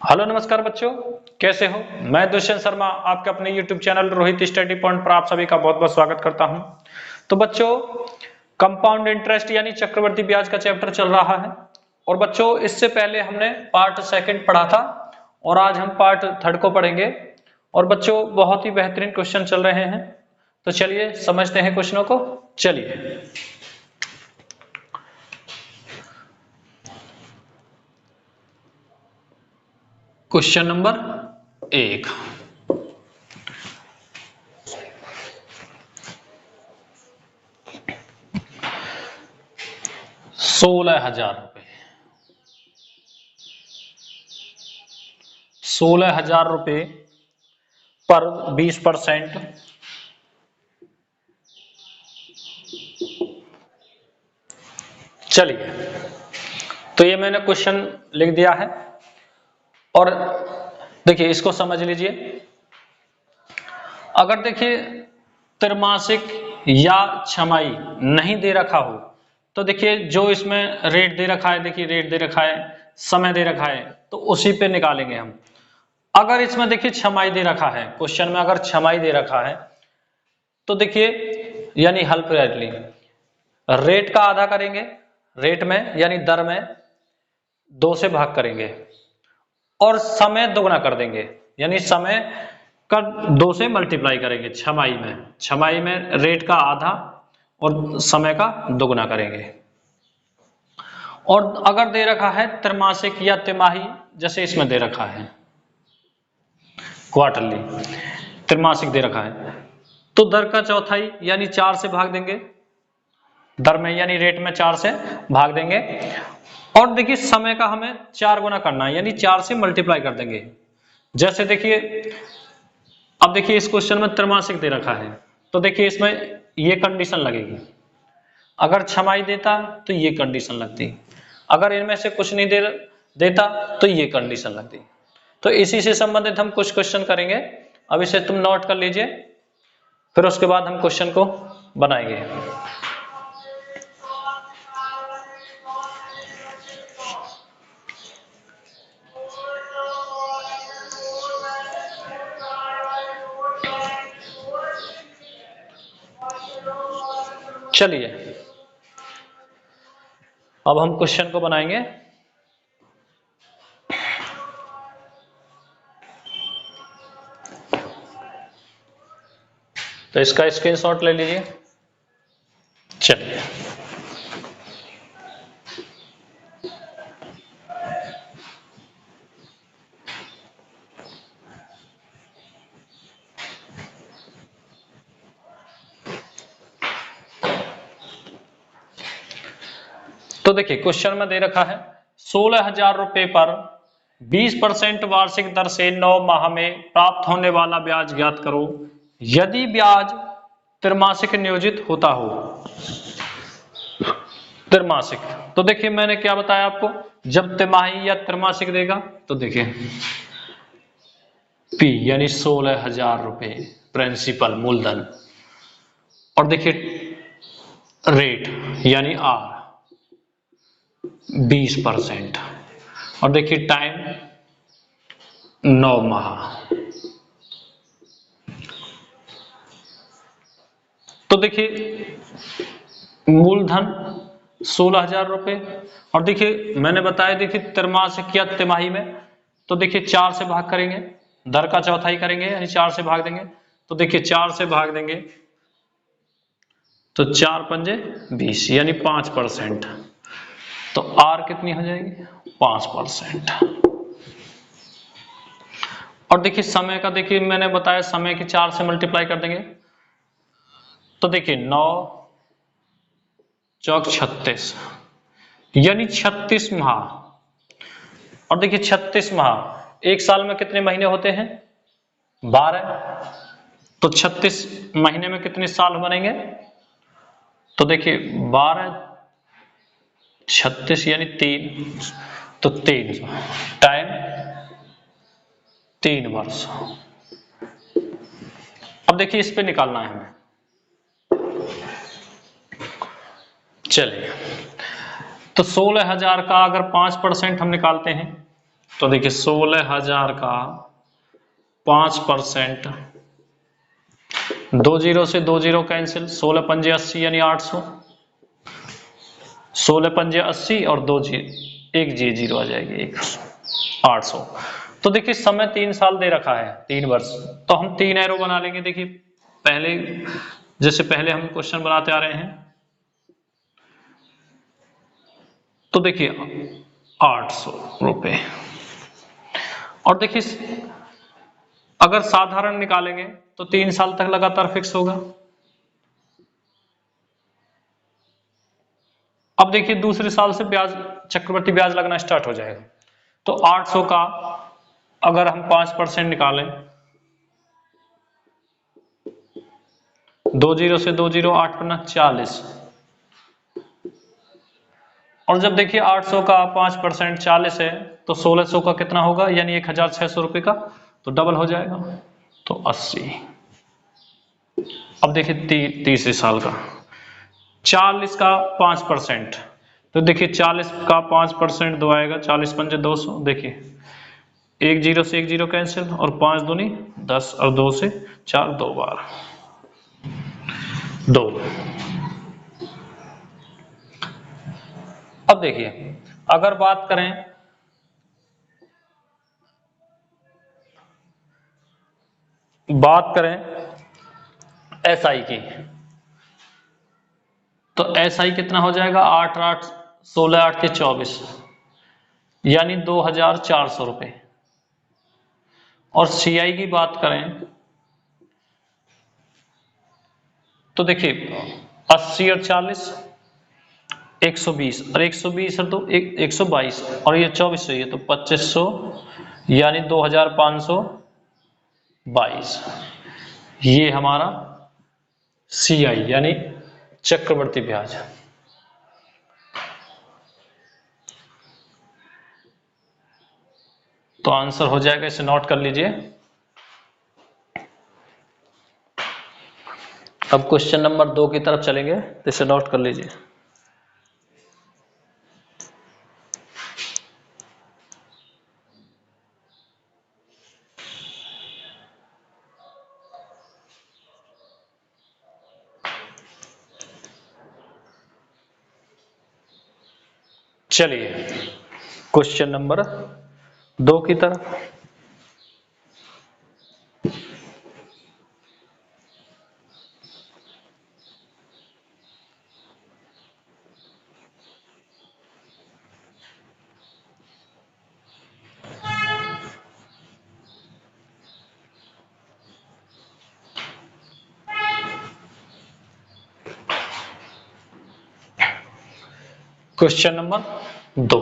Hello नमस्कार बच्चों, कैसे हो। मैं दुष्यंत शर्मा आपके अपने YouTube channel Rohit study point पर आप सभी का बहुत बहुत स्वागत करता हूं। तो बच्चों, कंपाउंड इंटरेस्ट यानी चक्रवर्ती ब्याज का चैप्टर चल रहा है और बच्चों इससे पहले हमने पार्ट सेकंड पढ़ा था और आज हम पार्ट थर्ड को पढ़ेंगे। और बच्चों बहुत ही बेहतरीन क्वेश्चन चल रहे हैं, तो चलिए समझते हैं क्वेश्चनों को। चलिए क्वेश्चन नंबर 1, 16,000 रुपये। 16,000 रुपये पर 20%। चलिए, तो ये मैंने क्वेश्चन लिख दिया है और देखिए इसको समझ लीजिए। अगर देखिए त्रैमासिक या छमाही नहीं दे रखा हो तो देखिए जो इसमें रेट दे रखा है, देखिए रेट दे रखा है, समय दे रखा है, तो उसी पे निकालेंगे हम। अगर इसमें देखिए छमाही दे रखा है, क्वेश्चन में अगर छमाही दे रखा है तो देखिए यानी हेल्पफुली रेट का आधा करेंगे, रेट में यानी दर में 2 से भाग करेंगे और समय दोगुना कर देंगे, यानी समय का 2 से मल्टीप्लाई करेंगे। छमाही में रेट का आधा और समय का दोगुना करेंगे। और अगर दे रखा है त्रैमासिक या तिमाही, जैसे इसमें दे रखा है क्वार्टरली, त्रैमासिक दे रखा है तो दर का चौथाई यानी 4 से भाग देंगे, दर में यानी रेट में 4 से भाग देंगे। और देखिए समय का हमें 4 गुना करना है, यानी 4 से मल्टीप्लाई कर देंगे। जैसे देखिए अब देखिए इस क्वेश्चन में त्रैमासिक दे रखा है तो देखिए इसमें ये कंडीशन लगेगी, अगर छमाही देता तो ये कंडीशन लगती, अगर इनमें से कुछ नहीं देता तो ये कंडीशन लगती। तो इसी से संबंधित हम कुछ क्वेश्चन करेंगे। अब इसे तुम नोट कर लीजिए, फिर उसके बाद हम क्वेश्चन को बनाएंगे। चलिए अब हम क्वेश्चन को बनाएंगे। तो इसका स्क्रीनशॉट ले लीजिए। चलिए तो देखिए क्वेश्चन में दे रखा है 16,000 रुपए पर 20% वार्षिक दर से 9 माह में प्राप्त होने वाला ब्याज ज्ञात करो यदि ब्याज त्रैमासिक नियोजित होता हो। त्रैमासिक, तो देखिए मैंने क्या बताया आपको, जब तिमाही या त्रैमासिक देगा तो देखिए पी यानी 16,000 रुपए प्रिंसिपल मूलधन, और देखिए रेट यानी आर 20%, और देखिए टाइम 9 माह। तो देखिए मूलधन 16,000 रुपए, और देखिए मैंने बताया देखिए त्रैमासिक या तिमाही में तो देखिए 4 से भाग करेंगे, दर का चौथाई करेंगे यानी 4 से भाग देंगे। तो देखिए 4 से भाग देंगे तो 4 पंजे 20 यानी 5%। तो आर कितनी हो जाएगी 5%। और देखिए समय का, देखिए मैंने बताया समय की 4 से मल्टीप्लाई कर देंगे तो देखिए 9 चौक 36 यानी 36 माह। और देखिए 36 माह, एक साल में कितने महीने होते हैं 12, तो 36 महीने में कितने साल बनेंगे, तो देखिए 12 36 यानी 3, तो 3 टाइम 3 वर्ष। अब देखिए इस पे निकालना है हमें। चलिए तो 16,000 का अगर 5% हम निकालते हैं तो देखिए 16,000 का 5%, 2 जीरो से 2 जीरो कैंसिल, 16 पंजे 80 यानी 800, 16 पंजे 80 और 2 जी, एक जी जीरो आ जाएगी, एक 800। तो देखिए समय 3 साल दे रखा है, 3 वर्ष, तो हम 3 एरो बना लेंगे। देखिए पहले जैसे पहले हम क्वेश्चन बनाते आ रहे हैं, तो देखिए 800 रुपए, और देखिए अगर साधारण निकालेंगे तो 3 साल तक लगातार फिक्स होगा। अब देखिए दूसरे साल से ब्याज, चक्रवृद्धि ब्याज लगना स्टार्ट हो जाएगा। तो 800 का अगर हम 5% निकालें, 2 जीरो से 2 जीरो, 8 पन्ना 40, और जब देखिए 800 का 5% 40 है, तो 1600 का कितना होगा, यानी 1,600 रुपए का, तो डबल हो जाएगा, तो 80। अब देखिए तीसरे साल का 40 का 5%, तो देखिए 40 का 5% दो आएगा, 40 पंजे 200, देखिए 1 जीरो से 1 जीरो कैंसिल, और 5 दूनी 10 और 2 से 4, 2 बार 2। अब देखिए अगर बात करें एसआई की, तो एसआई कितना हो जाएगा, 8 8 16 8 के 24, यानी 2,400 रुपए। और सीआई की बात करें तो देखिए 80 और 40 120, और 120 है तो 122, और ये 24 है, तो 2500, यानी 2,522। ये हमारा सीआई यानी चक्रवर्ती ब्याज। तो आंसर हो जाएगा, इसे नोट कर लीजिए। अब क्वेश्चन नंबर 2 की तरफ चलेंगे, तो इसे नोट कर लीजिए। चलिए क्वेश्चन नंबर 2 की तरफ। क्वेश्चन नंबर 2,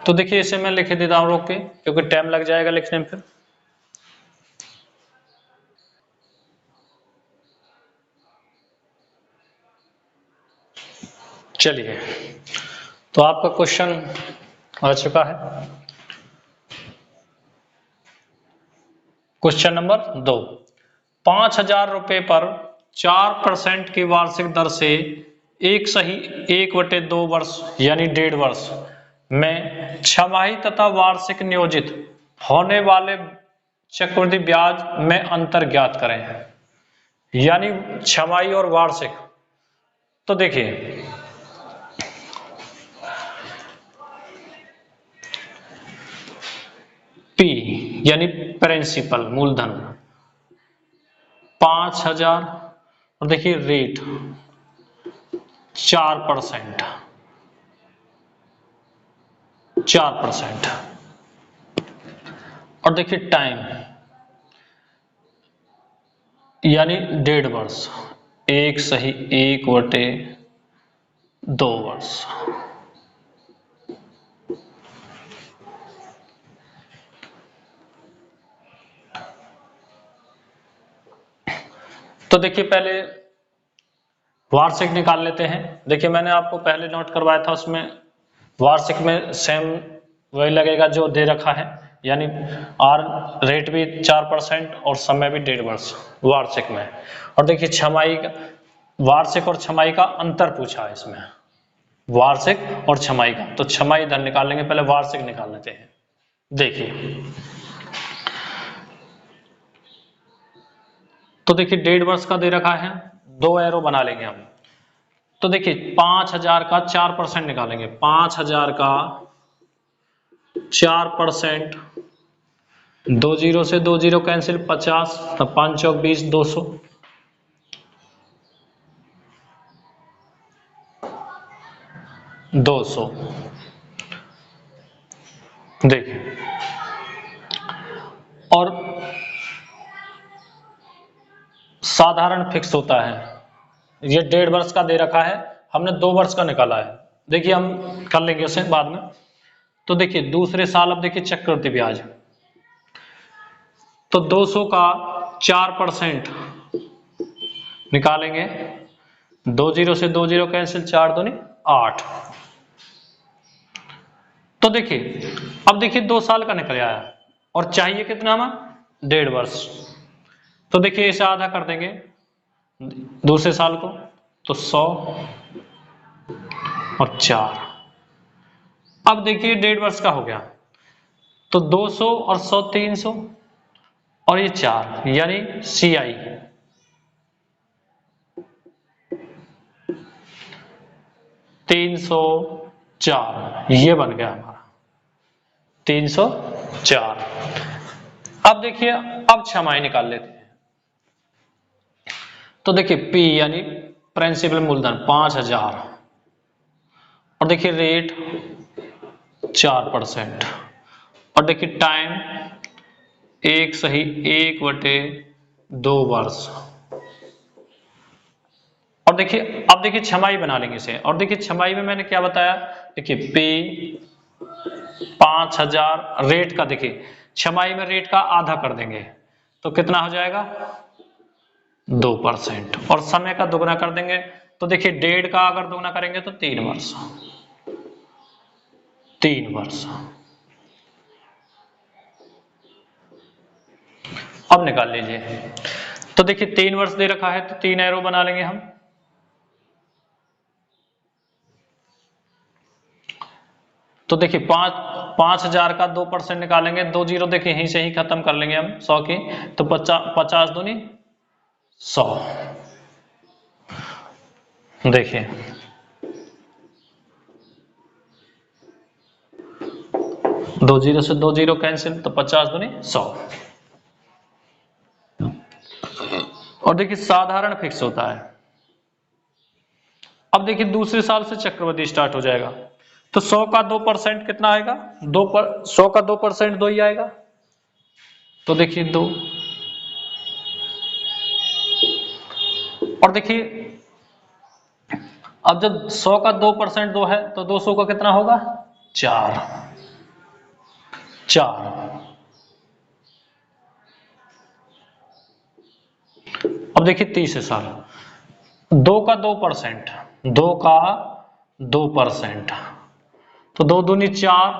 तो देखिए इसे मैं लिख देता हूं रोक के, क्योंकि टाइम लग जाएगा लिखने में फिर। चलिए तो आपका क्वेश्चन आ चुका है। क्वेश्चन नंबर 2, 5,000 रुपए पर 4% की वार्षिक दर से 1/2 वर्ष यानी 1.5 वर्ष में छमाही तथा वार्षिक नियोजित होने वाले चक्रवृद्धि ब्याज में अंतर ज्ञात करें, यानी छमाही और वार्षिक। तो देखिए पी यानी प्रिंसिपल मूलधन 5,000, और देखिए रेट 4%, 4%, और देखिए टाइम यानी 1.5 वर्ष, 1/2 वर्ष। तो देखिए पहले वार्षिक निकाल लेते हैं। देखिए मैंने आपको पहले नोट करवाया था, उसमें वार्षिक में सेम वही लगेगा जो दे रखा है, यानी आर रेट भी 4% और समय भी 1.5 वर्ष वार्षिक में। और देखिए छमाही का, वार्षिक और छमाही का अंतर पूछा है इसमें, वार्षिक और छमाही का। तो छमाही इधर निकाल लेंगे, पहले वार्षिक निकाल लेते हैं। देखिए तो देखिए 1.5 वर्ष का दे रखा है, 2 एरो बना लेंगे हम। तो देखिए 5,000 का 4% निकालेंगे, 5,000 का 4%, 2 जीरो से 2 जीरो कैंसिल, 50, तब 5 चौक 20, 200, देखिए और साधारण फिक्स होता है, ये 1.5 वर्ष का दे रखा है, हमने 2 वर्ष का निकाला है। देखिए हम कर लेंगे उसे बाद में। तो देखिए दूसरे साल, अब देखिए चक्रवृद्धि ब्याज, तो 200 का 4% निकालेंगे, 2 जीरो से 2 जीरो कैंसिल, 4 दूनी 8। तो देखिए अब देखिए 2 साल का निकल आया और चाहिए कितना हमें, 1.5 वर्ष। तो देखिए इसे आधा कर देंगे दूसरे साल को, तो 100 और 4। अब देखिए 1.5 वर्ष का हो गया, तो 200 और 100 300 और ये 4, यानी CI 304, ये बन गया हमारा 304। अब देखिए अब छमाही निकाल लेते हैं। तो देखिए P यानी प्रिंसिपल मूलधन 5,000 और देखिए रेट 4%, और देखिए टाइम 1/2 वर्ष। और देखिए अब देखिए छमाही बना लेंगे इसे, और देखिए छमाही में मैंने क्या बताया, देखिए P 5,000, रेट का देखिए छमाही में रेट का आधा कर देंगे, तो कितना हो जाएगा 2%, और समय का दोगुना कर देंगे, तो देखिए 1.5 का अगर दोगुना करेंगे तो 3 वर्ष, 3 वर्ष। अब निकाल लीजिए। तो देखिए 3 वर्ष दे रखा है, तो 3 एरो बना लेंगे हम। तो देखिए 5,000 का 2% निकालेंगे, 2 जीरो देखिए यहीं से ही खत्म कर लेंगे हम 100 की, तो 50 दूनी 100। देखिए 2 जीरो से 2 जीरो कैंसिल, तो 50 दूनी 100। और देखिए साधारण फिक्स होता है। अब देखिए दूसरे साल से चक्रवृद्धि स्टार्ट हो जाएगा, तो 100 का 2% कितना आएगा, 100 का 2% 2 ही आएगा, तो देखिए 2। और देखिए अब जब 100 का 2% 2 है, तो 200 का कितना होगा, 4। अब देखिए तीसरे साल, 2 का 2%, 2 का 2%, तो 2 दूनी 4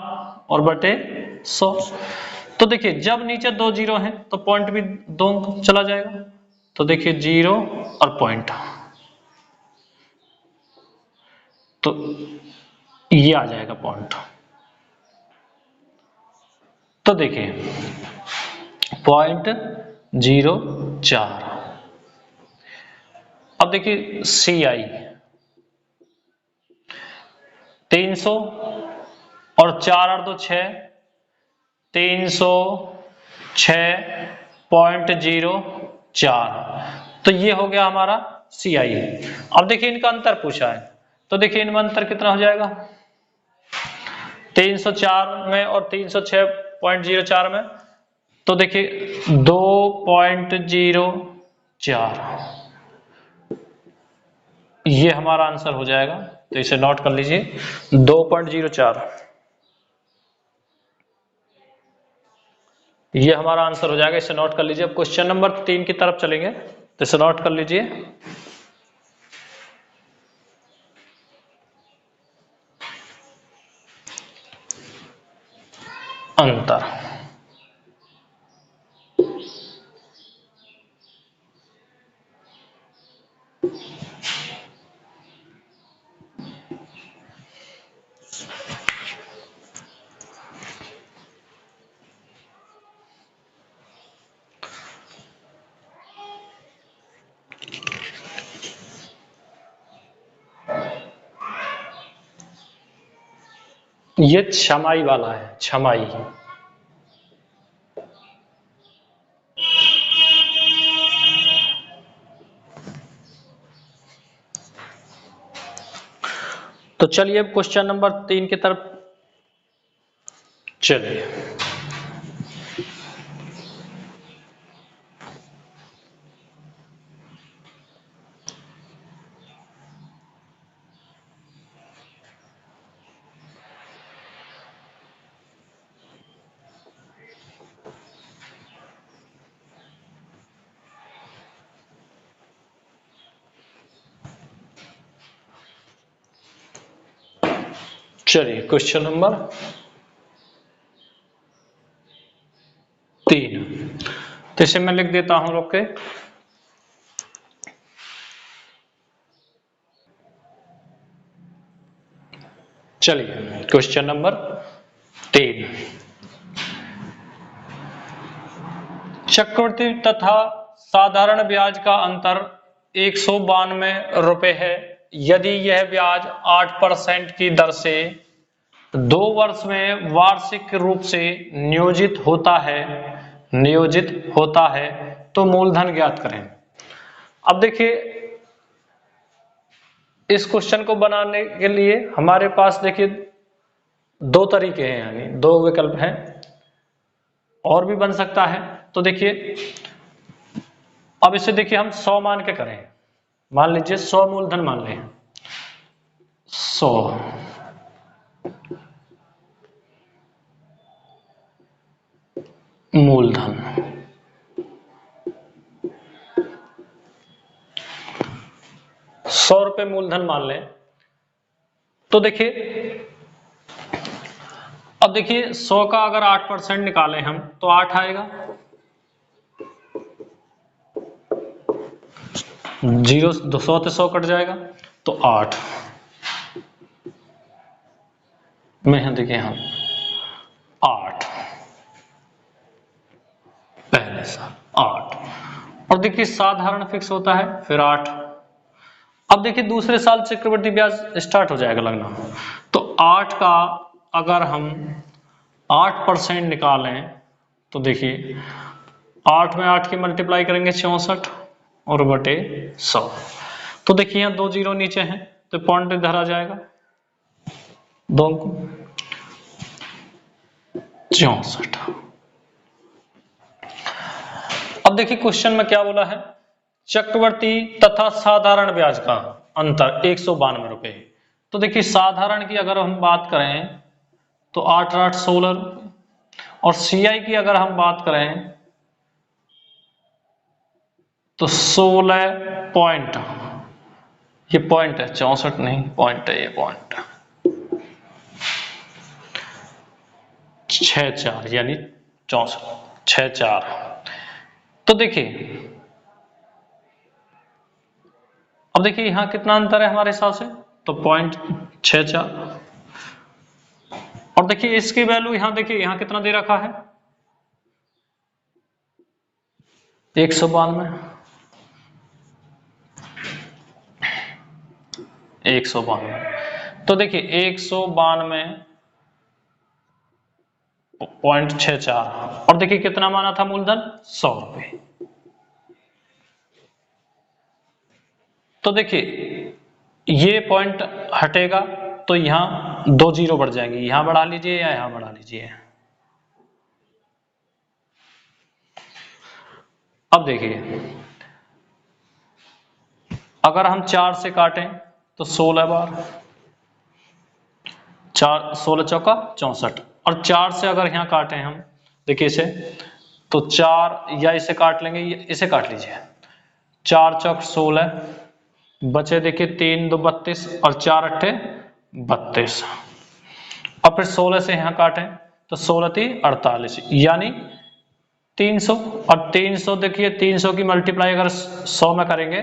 और बटे 100। तो देखिए जब नीचे 2 जीरो हैं तो पॉइंट भी 2 चला जाएगा, तो देखिए 0 और पॉइंट, तो ये आ जाएगा पॉइंट। तो देखिए 0.04। अब देखिए CI 300 और 4 और 2 6, 306.04, तो ये हो गया हमारा CI। अब देखिए इनका अंतर पूछा है, तो देखिए इनमें अंतर कितना हो जाएगा, 304 में और 306.04 में, तो देखिए 2.04, ये हमारा आंसर हो जाएगा। तो इसे नोट कर लीजिए 2.04, ये हमारा आंसर हो जाएगा, इसे नोट कर लीजिए। अब क्वेश्चन नंबर 3 की तरफ चलेंगे, तो इसे नोट कर लीजिए। अंतर, ये छमाई वाला है, छमाई। तो चलिए अब क्वेश्चन नंबर 3 की तरफ चलिए। चलिए क्वेश्चन नंबर 3, तो इसे मैं लिख देता हूं लोग के। चलिए क्वेश्चन नंबर 3, चक्रवृद्धि तथा साधारण ब्याज का अंतर 192 रुपए है यदि यह ब्याज 8% की दर से 2 वर्ष में वार्षिक रूप से नियोजित होता है तो मूलधन ज्ञात करें। अब देखिए इस क्वेश्चन को बनाने के लिए हमारे पास देखिए 2 तरीके हैं, यानी 2 विकल्प हैं, और भी बन सकता है। तो देखिए अब इसे देखिए हम 100 मान के करें, मान लीजिए 100 मूलधन मान लें, 100 मूलधन, 100 रुपए मूलधन मान लें। तो देखिए अब देखिए 100 का अगर 8% निकालें हम तो 8 आएगा, 0 100 से 100 कट जाएगा तो 8 में है, देखिए हम 8 पहले साल 8, और देखिए साधारण फिक्स होता है फिर 8। अब देखिए दूसरे साल चक्रवृद्धि ब्याज स्टार्ट हो जाएगा लगना, तो 8 का अगर हम 8% निकालें तो देखिए 8 में 8 की मल्टीप्लाई करेंगे 64 और बटे 100, तो देखिए यहाँ 2 जीरो नीचे हैं तो पॉइंट इधर आ जाएगा 2 64। अब देखिए क्वेश्चन में क्या बोला है, चक्रवर्ती तथा साधारण ब्याज का अंतर 192 रुपए। तो देखिए साधारण की अगर हम बात करें तो 8 8 16 रुपए, और सीआई की अगर हम बात करें तो 16 पॉइंट, ये पॉइंट है 64 नहीं पॉइंट है, ये पॉइंट 64 यानी 64 64। तो देखिए अब देखिए यहां कितना अंतर है हमारे हिसाब से, तो 0.64, और देखिए इसकी वैल्यू यहां देखिए यहां कितना दे रखा है 192, 192। तो देखिए 192.64, और देखिए कितना माना था मूलधन 100 रुपए। तो देखिए ये पॉइंट हटेगा तो यहां 2 जीरो बढ़ जाएंगे, यहां बढ़ा लीजिए या यहां बढ़ा लीजिए। अब देखिए अगर हम 4 से काटें तो 16 बार, 4 16 चौका 64, और 4 से अगर यहाँ काटें हम देखिए इसे तो 4, या इसे काट लेंगे, इसे काट लीजिए, 4 चौक 16, बचे देखिए 3 2 32 और 4 अट्ठे 32, और फिर 16 से यहाँ काटें तो 16 3 48, यानी 300, और 300 देखिए 300 की मल्टीप्लाई अगर 100 में करेंगे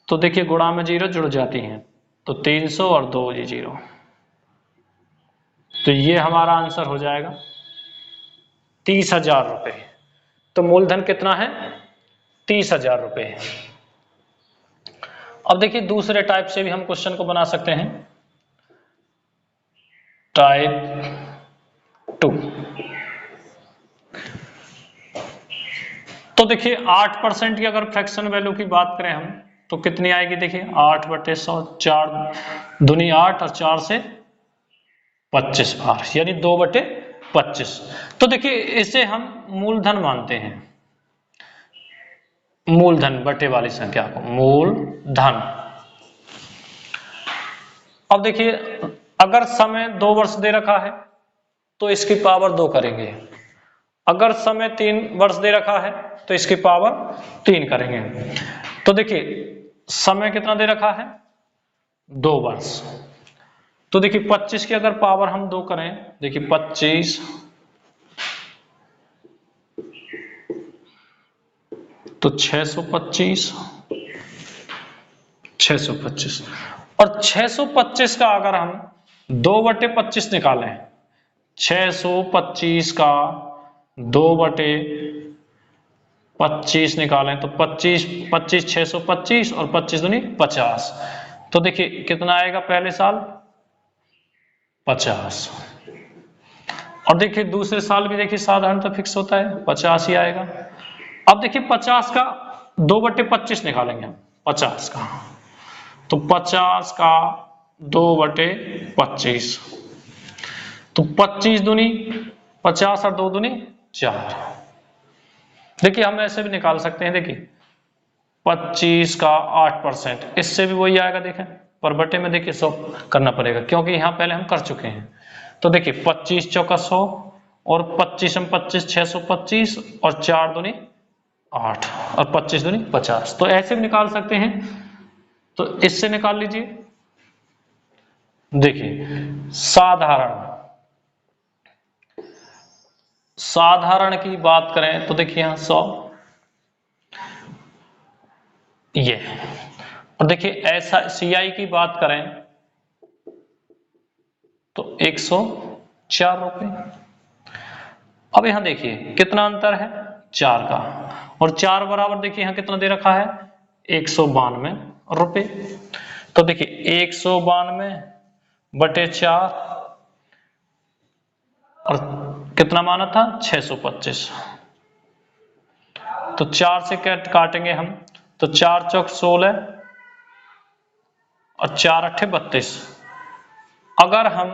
तो देखिए गुणा में जीरो जुड़ जाती हैं, तो 300 और 2 जी जीरो, तो ये हमारा आंसर हो जाएगा 30,000 रुपए। तो मूलधन कितना है 30,000 रुपए है। अब देखिए दूसरे टाइप से भी हम क्वेश्चन को बना सकते हैं। टाइप 2। तो देखिए 8% की अगर फ्रैक्शन वैल्यू की बात करें हम तो कितनी आएगी, देखिए 8/100, 4 दूनी 8 और 4 से 25 बार, यानी 2/25। तो देखिए इसे हम मूलधन मानते हैं, मूलधन बटे वाली संख्या को मूलधन। अब देखिए अगर समय 2 वर्ष दे रखा है तो इसकी पावर 2 करेंगे, अगर समय 3 वर्ष दे रखा है तो इसकी पावर 3 करेंगे। तो देखिए समय कितना दे रखा है, 2 वर्ष। तो देखिए 25 की अगर पावर हम 2 करें, देखिए 25 तो 625, 625 और 625 का अगर हम 2/25 निकालें, 625 का 2/25 निकालें तो 25 25 625 और 25 दूनी 50। तो देखिए कितना आएगा पहले साल 50, और देखिए दूसरे साल भी देखिए साधारणतः फिक्स होता है 50 ही आएगा। अब देखिए 50 का 2/25 निकालेंगे हम, 50 का तो 50 का 2/25 तो 25 दूनी 50 और 2 दूनी 4। देखिए हम ऐसे भी निकाल सकते हैं, देखिए 25 का 8%, इससे भी वही आएगा, देखें पर बटे में देखिए 100 करना पड़ेगा क्योंकि यहाँ पहले हम कर चुके हैं। तो देखिए 25 चौका 100 और 25 में 25 625 और 4 दूनी 8 और 25 दूनी 50। तो ऐसे भी निकाल सकते हैं, तो इससे निकाल लीजिए। देखिए साधारण की बात करें तो देखिए यहां 100 ये, और देखिए ऐसा CI की बात करें तो 104 रुपए। अब यहां देखिए कितना अंतर है 4 का, और 4 बराबर देखिए यहां कितना दे रखा है 192 रुपए। तो देखिए 192/4 और कितना माना था 625, तो 4 से काटेंगे हम तो 4 चौक 16 और 4 अट्ठे 32। अगर हम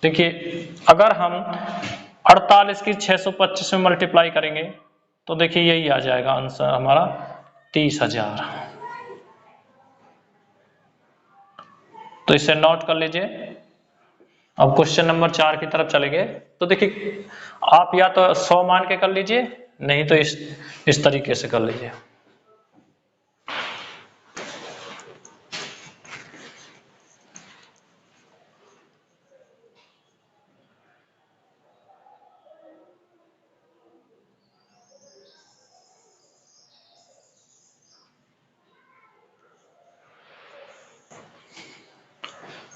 देखिए अगर हम 48 की 625 में मल्टीप्लाई करेंगे तो देखिए यही आ जाएगा आंसर हमारा 30,000। तो इसे नोट कर लीजिए। अब क्वेश्चन नंबर 4 की तरफ चलेंगे। तो देखिए आप या तो 100 मान के कर लीजिए, नहीं तो इस तरीके से कर लीजिए।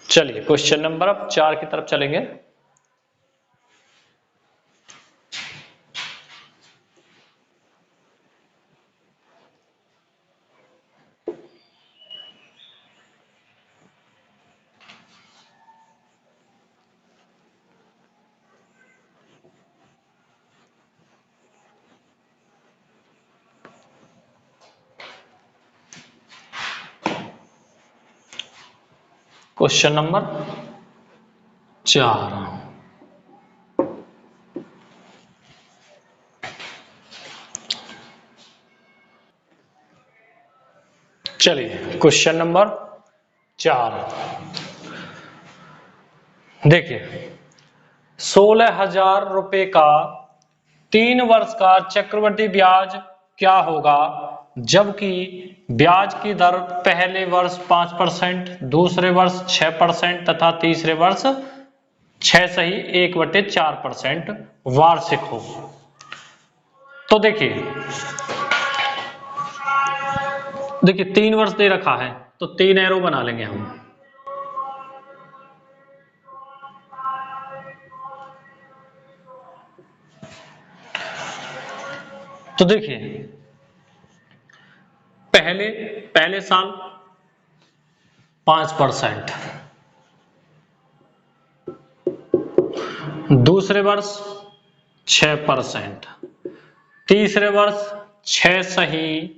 चलिए क्वेश्चन नंबर अब 4 की तरफ चलेंगे। क्वेश्चन नंबर 4, चलिए क्वेश्चन नंबर 4 देखिए 16,000 रुपए का 3 वर्ष का चक्रवृद्धि ब्याज क्या होगा जबकि ब्याज की दर पहले वर्ष 5%, दूसरे वर्ष 6% तथा तीसरे वर्ष 6 सही 1/4% वार्षिक हो। तो देखिए 3 वर्ष दे रखा है तो 3 एरो बना लेंगे हम। तो देखिए पहले साल 5%, दूसरे वर्ष 6%, तीसरे वर्ष 6 सही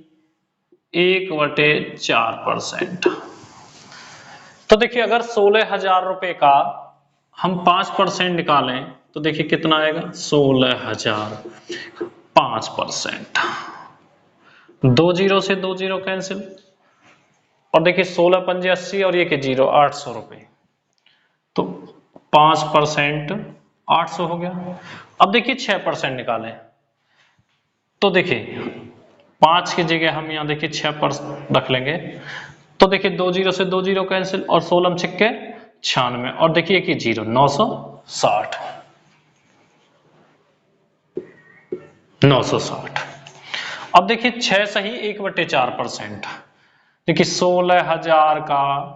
1/4%। तो देखिए अगर 16,000 रुपए का हम 5% निकालें तो देखिए कितना आएगा, 16,000 5%। 2 जीरो से 2 जीरो कैंसिल, और देखिए 16 पंजे 80 और ये के जीरो 800 रुपए, तो 5% 800 हो गया। अब देखिए 6% निकालें तो देखिए 5 की जगह हम यहाँ देखिए 6% रख लेंगे, तो देखिए 2 जीरो से 2 जीरो कैंसिल और 16 छिक्के 96 और देखिए कि जीरो 960 960। अब देखिए 6 सही 1/4%, देखिए 16,000 का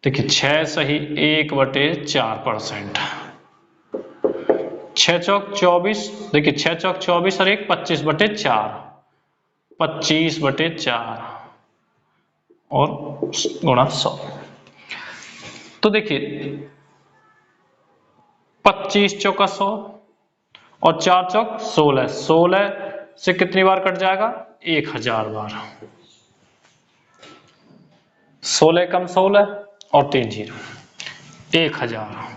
देखिए 6 सही 1/4%, 6 चौक 24, देखिए 6 चौक 24 और 1 25/4, 25/4 और गुणा 100। तो देखिए 25 चौका 100 और 4 चौक 16, 16 से कितनी बार कट जाएगा, 1000 बार, 16 कम 16 और 3 जीरो 1000।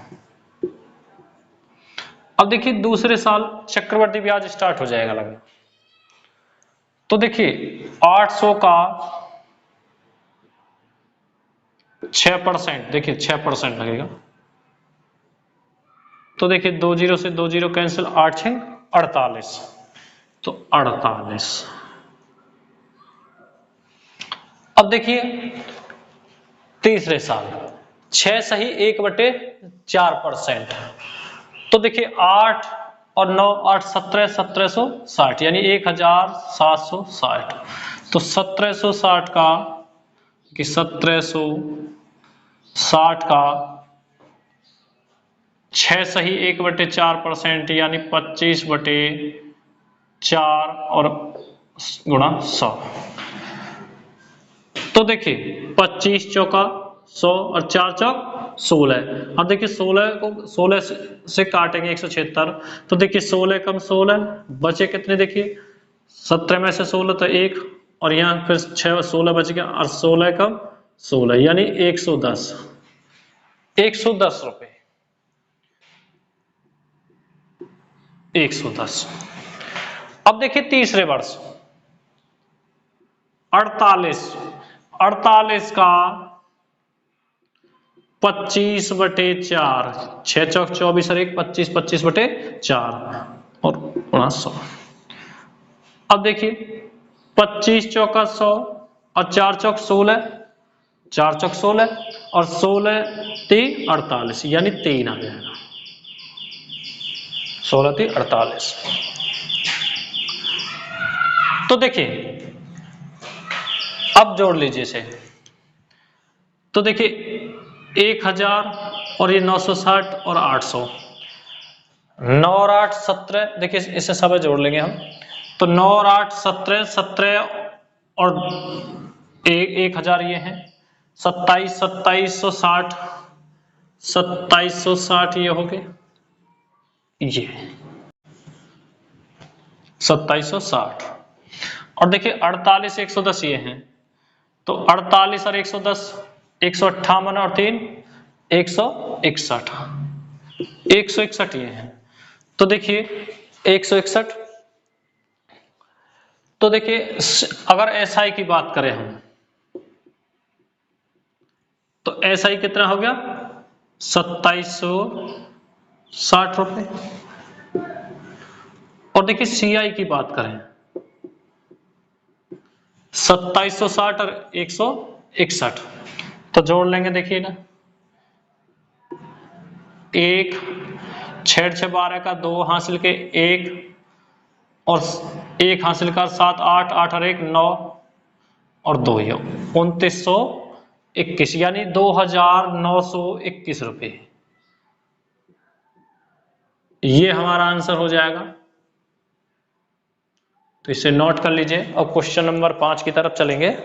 अब देखिए दूसरे साल चक्रवर्ती ब्याज स्टार्ट हो जाएगा लगना, तो देखिए 800 का 6%, देखिए 6% लगेगा, तो देखिए 2 जीरो से 2 जीरो कैंसिल, 8 6 48, तो 48। अब देखिए तीसरे साल 6 सही 1/4%, तो देखिए 8 और 9 8 17 1760 यानी 1760, तो 1760 का कि 1760 का 6 सही 1/4% यानी 25/4 और गुणा 100, तो देखिए 25 चौका 100 और 4 चौक 16। अब देखिए 16 को 16 से काटेंगे 176, तो देखिए 16 कम 16 बचे कितने, देखिए 17 में से 16 तो 1 और यहाँ फिर 6 16 बच गया और 16 कम 16 यानी 110 रुपए 110। अब देखिए तीसरे वर्ष 48 का 25/4, 6 चौक 24 और 1 25 25/4 और 100। अब देखिए 25 चौका 100 और 4 चौक 16, 4 चौक 16 और 16 3 48 यानी 3 आ जाएगा, 16 3 48। तो देखिए अब जोड़ लीजिए इसे, तो देखिए 1000 और ये 960 और 800, 9 और 8 17, देखिए इसे सब जोड़ लेंगे हम, तो 9 और 8 17 17 और 1000 ये हैं 27 2760 2760 ये हो गए, ये 2760 और देखिए 48 110 ये हैं, तो 48 और 110 158 और 3 161 161 ये हैं, तो देखिए 161। तो देखिए अगर एसआई की बात करें हम तो एसआई कितना हो गया 2760 रुपए, और देखिए सीआई की बात करें 2760 और 161, तो जोड़ लेंगे, देखिए ना 1 6 6 12 का 2 हासिल के 1 और 1 हासिल का 7 8 8 और 1 9 और 2 ये 2921 यानी 2921 रुपए, ये हमारा आंसर हो जाएगा। तो इसे नोट कर लीजिए। अब क्वेश्चन नंबर 5 की तरफ चलेंगे।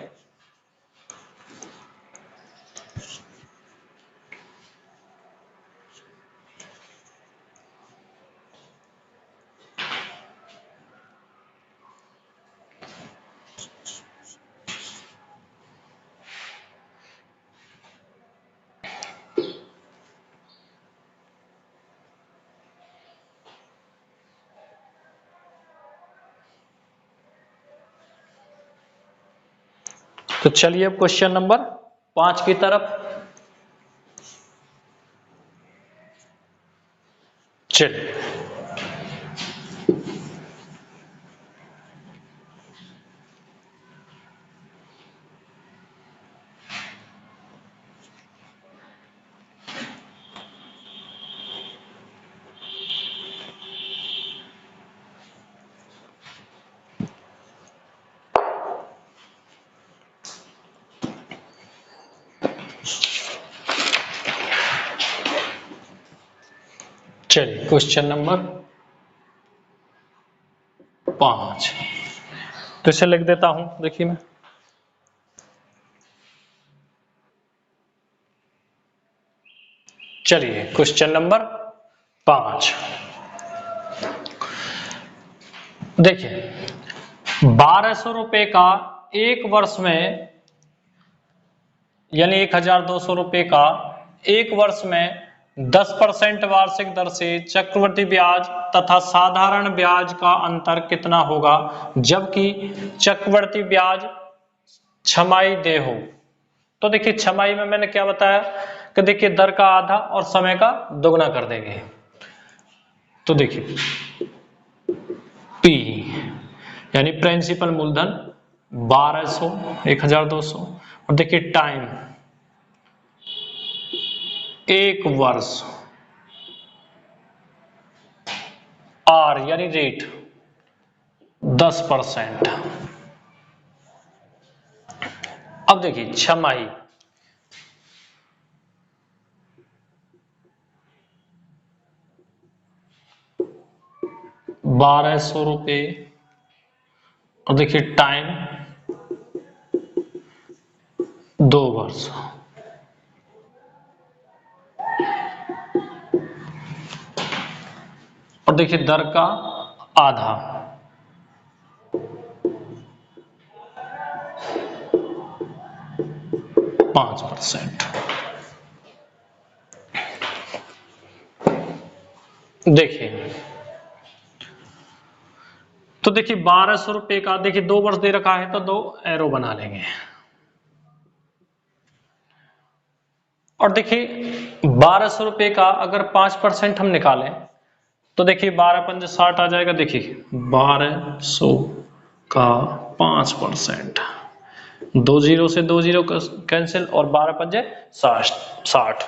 तो चलिए अब क्वेश्चन नंबर 5 की तरफ चलिए। चलिए क्वेश्चन नंबर 5, तो इसे लिख देता हूं, देखिए मैं। चलिए क्वेश्चन नंबर 5 देखिए, 1200 रुपए का एक वर्ष में, यानी 1200 रुपए का एक वर्ष में 10% वार्षिक दर से चक्रवृद्धि ब्याज तथा साधारण ब्याज का अंतर कितना होगा जबकि चक्रवृद्धि ब्याज छमाही देय हो। तो देखिए छमाही में मैंने क्या बताया कि देखिए दर का आधा और समय का दोगुना कर देंगे। तो देखिए P यानी प्रिंसिपल मूलधन 1200 1200 और देखिए टाइम एक वर्ष, R यानी रेट 10%। अब देखिए छमाही, ₹1200 और देखिए टाइम 2 वर्ष, और देखिए दर का आधा, 5%। देखिए तो देखिए 1200 रुपए का देखिए 2 वर्ष दे रखा है तो 2 एरो बना लेंगे। और देखिए 1200 रुपए का अगर 5% हम निकालें तो देखिए 12 पंजे 60 आ जाएगा। देखिए 1200 का 5%, 2 जीरो से 2 जीरो कैंसिल और 12 पंजे 60,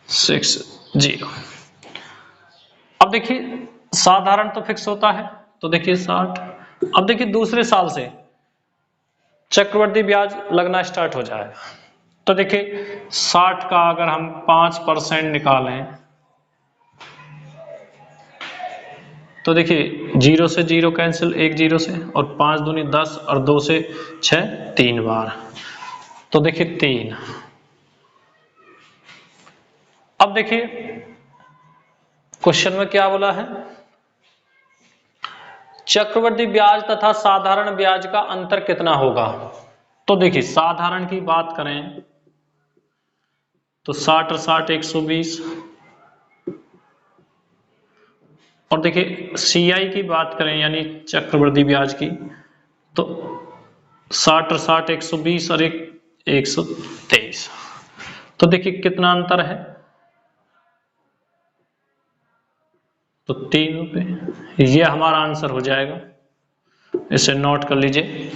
60। अब देखिए साधारण तो फिक्स होता है तो देखिए 60। अब देखिए दूसरे साल से चक्रवृद्धि ब्याज लगना स्टार्ट हो जाएगा। तो देखिए 60 का अगर हम 5% निकालें तो देखिए 0 से 0 कैंसिल, 1 0 से, और 5 दूनी 10 और 2 से 6, 3 बार, तो देखिए 3। अब देखिए क्वेश्चन में क्या बोला है, चक्रवृद्धि ब्याज तथा साधारण ब्याज का अंतर कितना होगा। तो देखिए साधारण की बात करें तो 60 और 60 120, और देखिए सीआई की बात करें यानी चक्रवृद्धि ब्याज की तो 60 और 60 120 और 123। तो देखिए कितना अंतर है, तो 3 रुपए। ये हमारा आंसर हो जाएगा, इसे नोट कर लीजिए।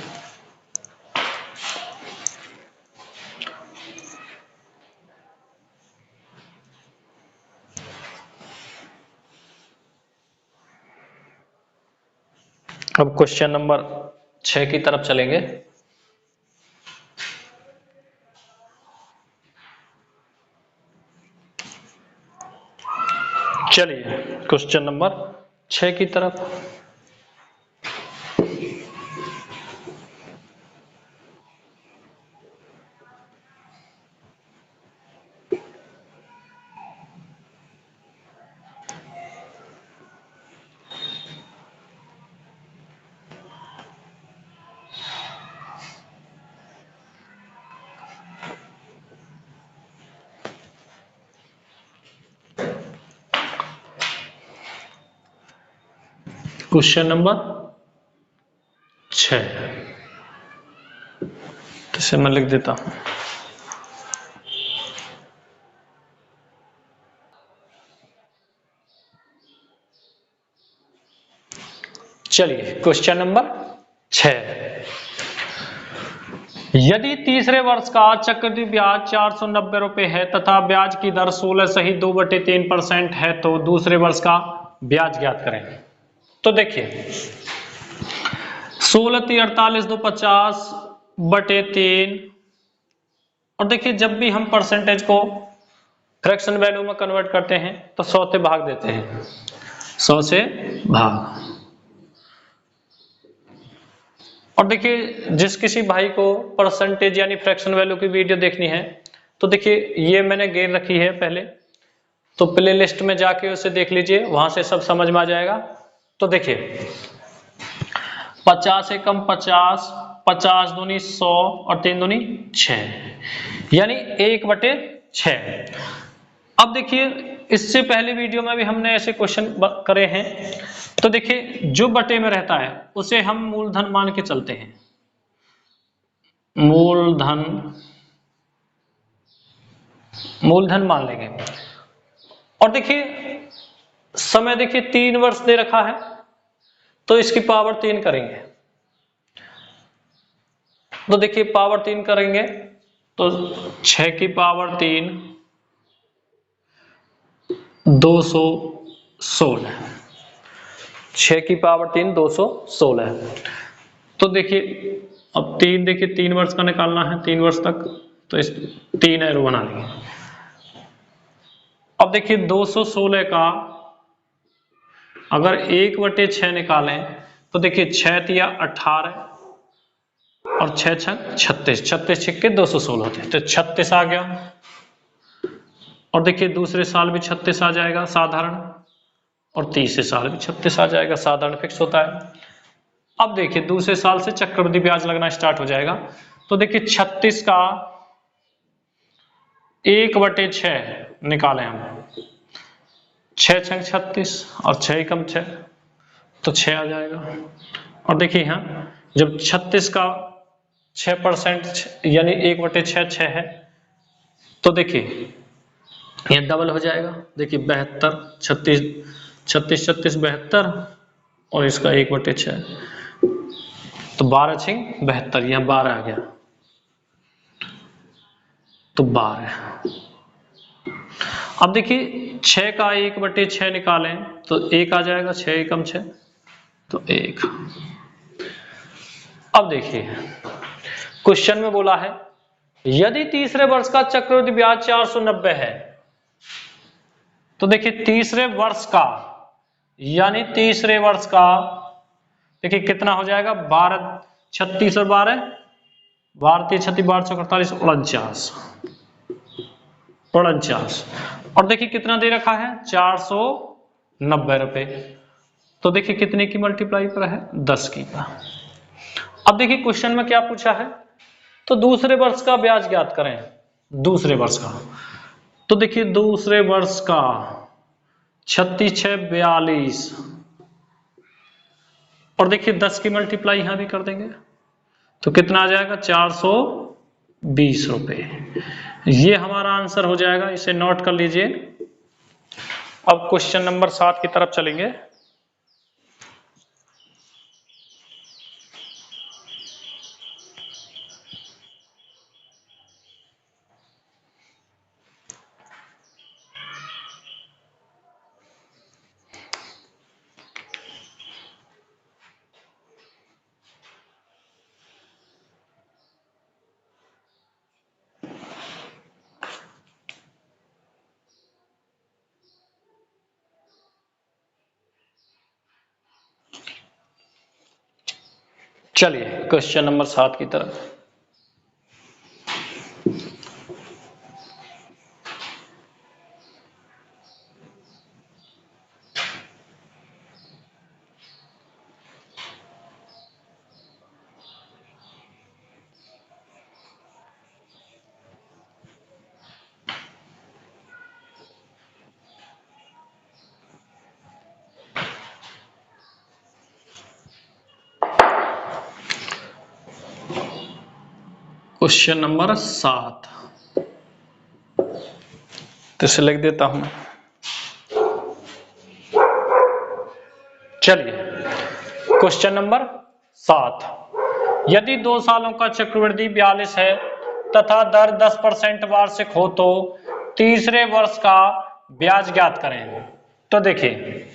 अब क्वेश्चन नंबर 6 की तरफ चलेंगे। चलिए क्वेश्चन नंबर 6 की तरफ। क्वेश्चन नंबर 6, इसे मैं लिख देता हूं। चलिए क्वेश्चन नंबर 6। यदि तीसरे वर्ष का चक्रवृद्धि ब्याज 490 रुपए है तथा ब्याज की दर 16 सही 2/3% है तो दूसरे वर्ष का ब्याज ज्ञात करें। तो देखिए 16 × 48 2 50/3, और देखिए जब भी हम परसेंटेज को फ्रैक्शन वैल्यू में कन्वर्ट करते हैं तो 100 से भाग देते हैं, 100 से भाग। और देखिए जिस किसी भाई को परसेंटेज यानी फ्रैक्शन वैल्यू की वीडियो देखनी है तो देखिए ये मैंने गिन रखी है पहले, तो प्ले लिस्ट में जाके उसे देख लीजिए, वहां से सब समझ में आ जाएगा। तो देखिए 50 एकम 50, 50 दूनी 100 और 3 दूनी 6, यानी 1/6। अब देखिए इससे पहले वीडियो में भी हमने ऐसे क्वेश्चन करे हैं, तो देखिए जो बटे में रहता है उसे हम मूलधन मान के चलते हैं, मूलधन मान लेंगे। और देखिए समय देखिए 3 वर्ष दे रखा है तो इसकी पावर 3 करेंगे, तो देखिए पावर 3 करेंगे तो 6 की पावर 3 216, 6 की पावर 3 216। तो देखिए अब 3 देखिए 3 वर्ष का निकालना है, 3 वर्ष तक, तो इस 3 एरो बना लेंगे। अब देखिए 216 का अगर 1/6 निकालें तो देखिए 6 तिया 18 और 6 छक 36, 36 छिक्के 216 होते हैं, तो 36 आ गया। और देखिए दूसरे साल भी 36 आ जाएगा साधारण, और तीसरे साल भी 36 आ जाएगा साधारण, फिक्स होता है। अब देखिए दूसरे साल से चक्रवृद्धि ब्याज लगना स्टार्ट हो जाएगा, तो देखिए 36 का 1/6 निकालें हम, 6 छक 36 और 6 एकम 6, तो 6 आ जाएगा। और देखिए यहाँ जब 36 का 6% यानी 1/6 6 है, तो देखिए ये डबल हो जाएगा। देखिए 72, 36 36 36 72 और इसका 1/6, तो 12 छिंग 72, यहाँ 12 आ गया, तो 12। अब देखिए 6 का 1/6 निकालें तो 1 आ जाएगा, 6 एकम 6, तो 1। अब देखिए क्वेश्चन में बोला है यदि तीसरे वर्ष का चक्रवृद्धि ब्याज 490 है, तो देखिए तीसरे वर्ष का यानी तीसरे वर्ष का देखिए कितना हो जाएगा, 12 36 और 12 12 36 12 48 49, और देखिए कितना दे रखा है 490 रुपए, तो देखिए कितने की मल्टीप्लाई पर है 10 की का। अब देखिए क्वेश्चन में क्या पूछा है, तो दूसरे वर्ष का ब्याज ज्ञात करें, दूसरे वर्ष का। तो देखिए दूसरे वर्ष का 36 6 42, और देखिए 10 की मल्टीप्लाई यहां भी कर देंगे तो कितना आ जाएगा 420 रुपए। ये हमारा आंसर हो जाएगा, इसे नोट कर लीजिए। अब क्वेश्चन नंबर 7 की तरफ चलेंगे। चलिए क्वेश्चन नंबर 7 की तरफ। क्वेश्चन नंबर 7, तो इसे लिख देता हूं। चलिए, क्वेश्चन नंबर 7, यदि 2 सालों का चक्रवृद्धि 42 है तथा दर 10% वार्षिक हो तो तीसरे वर्ष का ब्याज ज्ञात करें। तो देखिए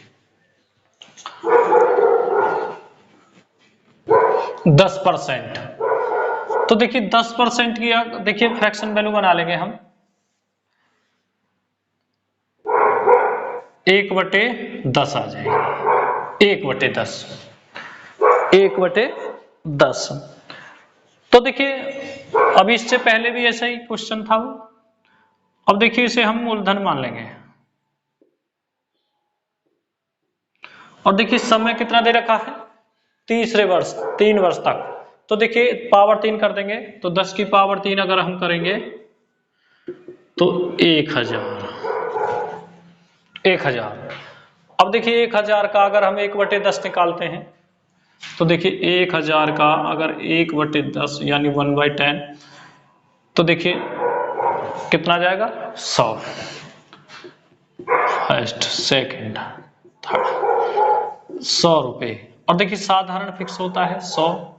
10%, तो देखिए 10% की देखिए फ्रैक्शन वैल्यू बना लेंगे हम 1/10 आ जाएगी, 1/10, 1/10। तो देखिए अभी इससे पहले भी ऐसा ही क्वेश्चन था वो। अब देखिए इसे हम मूलधन मान लेंगे और देखिए समय कितना दे रखा है, तीसरे वर्ष, 3 वर्ष तक। तो देखिए पावर 3 कर देंगे, तो 10 की पावर 3 अगर हम करेंगे तो 1000। अब देखिए 1000 का अगर हम 1/10 निकालते हैं तो देखिए 1000 का अगर 1/10 यानी 1/10, तो देखिए कितना जाएगा, 100, फर्स्ट सेकंड थर्ड, 100 रुपए। और देखिए साधारण फिक्स होता है 100।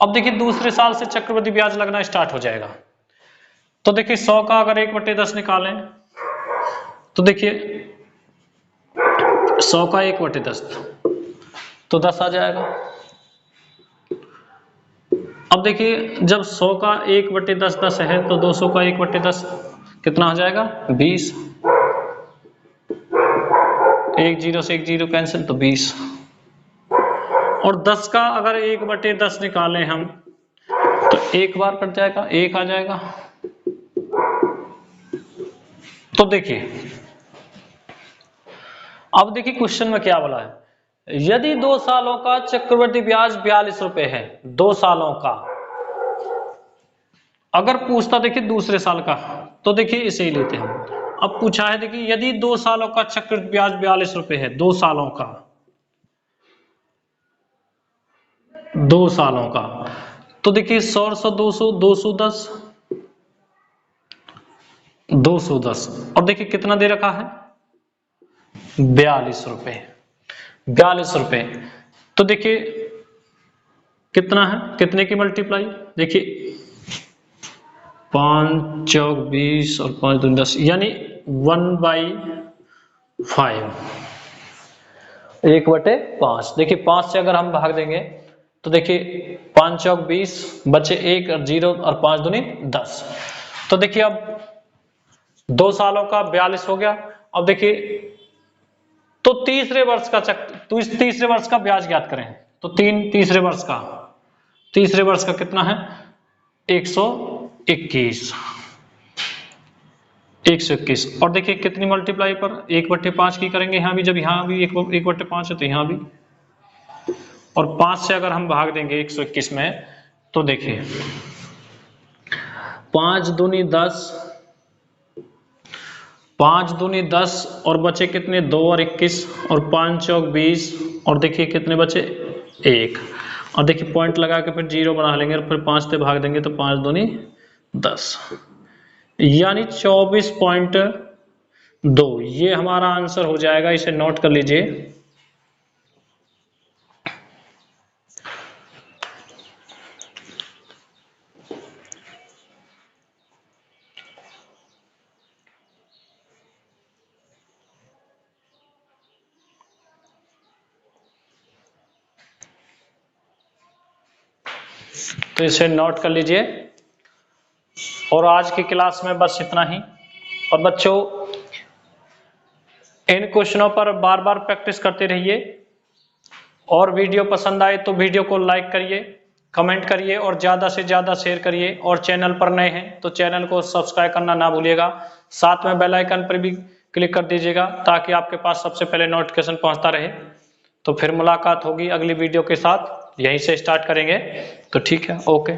अब देखिए दूसरे साल से चक्रवृद्धि ब्याज लगना स्टार्ट हो जाएगा। तो देखिए 100 का अगर 1/10 निकालें तो देखिए 100 का 1/10 तो 10 आ जाएगा। अब देखिए जब 100 का 1/10 10 है तो 200 का 1/10 कितना हो जाएगा, 20। 1 0 से 1 0 कैंसिल, तो 20। और 10 का अगर 1/10 निकालें हम तो एक बार कट जाएगा, 1 आ जाएगा। तो देखिए अब देखिए क्वेश्चन में क्या बोला है, यदि 2 सालों का चक्रवृद्धि ब्याज 42 रुपए है, 2 सालों का। अगर पूछता देखिए दूसरे साल का तो देखिए इसे ही लेते हैं। अब पूछा है देखिए यदि 2 सालों का चक्रवृद्धि ब्याज 42 रुपए है, 2 सालों का, 2 सालों का, तो देखिए 100 100 200 210 210। और देखिए कितना दे रखा है, 42 रुपए, 42 रुपए। तो देखिए कितना है, कितने की मल्टीप्लाई, देखिए 5 चौक 20 और 5 दूनी 10, यानी 1/5, 1/5। देखिए 5 से अगर हम भाग देंगे तो देखिए 5 चौक 20, बचे 1 और 0 और 5 दूनी 10। तो देखिए अब 2 सालों का 42 हो गया। अब देखिए तो तीसरे वर्ष का तीसरे वर्ष का ब्याज ज्ञात करें। तो तीसरे वर्ष का कितना है, 121, 121। और देखिए कितनी मल्टीप्लाई पर, 1/5 की करेंगे यहाँ भी, जब यहाँ भी 1/5 है तो यहाँ भी, और 5 से अगर हम भाग देंगे 121 में तो देखिए 5 दूनी 10, 5 दूनी 10 और बचे कितने, 2 और 21, और 5 चौक 20, और देखिए कितने बचे, 1। और देखिए पॉइंट लगा के फिर 0 बना लेंगे और फिर 5 से भाग देंगे तो 5 दूनी 10, यानी 24.2। ये हमारा आंसर हो जाएगा, इसे नोट कर लीजिए। तो इसे नोट कर लीजिए। और आज की क्लास में बस इतना ही। और बच्चों इन क्वेश्चनों पर बार बार प्रैक्टिस करते रहिए, और वीडियो पसंद आए तो वीडियो को लाइक करिए, कमेंट करिए और ज़्यादा से ज़्यादा शेयर करिए। और चैनल पर नए हैं तो चैनल को सब्सक्राइब करना ना भूलिएगा। साथ में बेल आइकन पर भी क्लिक कर दीजिएगा ताकि आपके पास सबसे पहले नोटिफिकेशन पहुंचता रहे। तो फिर मुलाकात होगी अगली वीडियो के साथ, यहीं से स्टार्ट करेंगे। तो ठीक है, ओके।